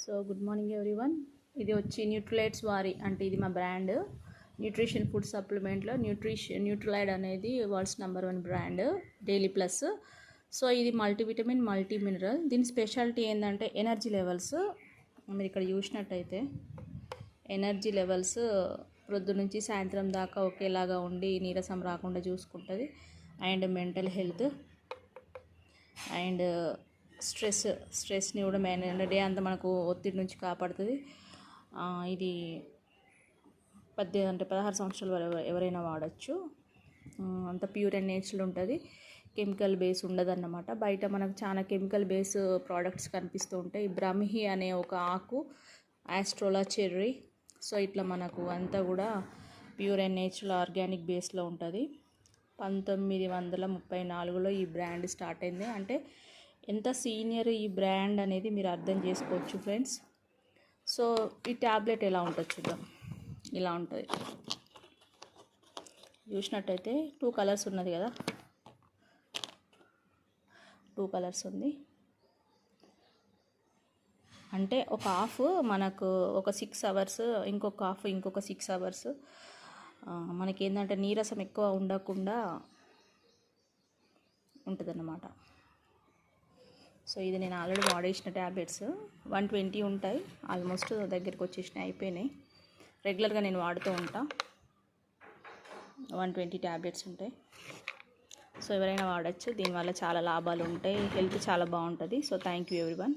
So good morning everyone. ఇది వచ్చి న్యూట్రిలైట్స్ వారి అంటే ఇది మా బ్రాండ్. న్యూట్రిషన్ ఫుడ్ సప్లిమెంట్లో న్యూట్రిలైడ్ అనేది world's #1 brand, daily plus. So ఇది మల్టీవిటమిన్, మల్టీ మినరల్. దీని స్పెషాలిటీ ఏంటంటే ఎనర్జీ లెవెల్స్. మీరు ఇక్కడ చూసినట్టయితే ఎనర్జీ లెవెల్స్ ప్రొద్దు నుంచి సాయంత్రం దాకా ఒకేలాగా ఉండి నీరసం రాకుండా చూసుకుంటుంది. అండ్ మెంటల్ హెల్త్ అండ్ స్ట్రెస్ని కూడా డే అంతా మనకు ఒత్తిడి నుంచి కాపాడుతుంది. ఇది 16 సంవత్సరాలు ఎవరైనా వాడచ్చు. అంత ప్యూర్ అండ్ నేచురల్ ఉంటుంది, కెమికల్ బేస్ ఉండదన్నమాట. బయట మనకు చాలా కెమికల్ బేస్ ప్రోడక్ట్స్ కనిపిస్తూ ఉంటాయి. బ్రహ్మి అనే ఒక ఆకు, ఆస్ట్రోలా చెర్రీ. సో ఇట్లా మనకు అంతా కూడా ప్యూర్ అండ్ నేచురల్ ఆర్గానిక్ బేస్లో ఉంటుంది. 1934లో ఈ బ్రాండ్ స్టార్ట్ అయింది. అంటే ఎంత సీనియర్ ఈ బ్రాండ్ అనేది మీరు అర్థం చేసుకోవచ్చు ఫ్రెండ్స్. సో ఈ ట్యాబ్లెట్ ఎలా ఉంటుంది చూద్దాం. ఇలా ఉంటుంది. చూసినట్టయితే 2 కలర్స్ ఉన్నది కదా, 2 కలర్స్ ఉంది. అంటే ఒక హాఫ్ మనకు ఒక 6 అవర్స్, ఇంకొక హాఫ్ ఇంకొక 6 అవర్స్. మనకేంటంటే నీరసం ఎక్కువ ఉండకుండా ఉంటుందన్నమాట. సో ఇది నేను ఆల్రెడీ వాడేసిన ట్యాబ్లెట్స్ 120 ఉంటాయి. ఆల్మోస్ట్ దగ్గరికి వచ్చేసినాయి, అయిపోయినాయి. రెగ్యులర్గా నేను వాడుతూ ఉంటా. 120 ట్యాబ్లెట్స్ ఉంటాయి. సో ఎవరైనా వాడచ్చు. దీనివల్ల చాలా లాభాలు ఉంటాయి, హెల్త్ చాలా బాగుంటుంది. So thank you everyone.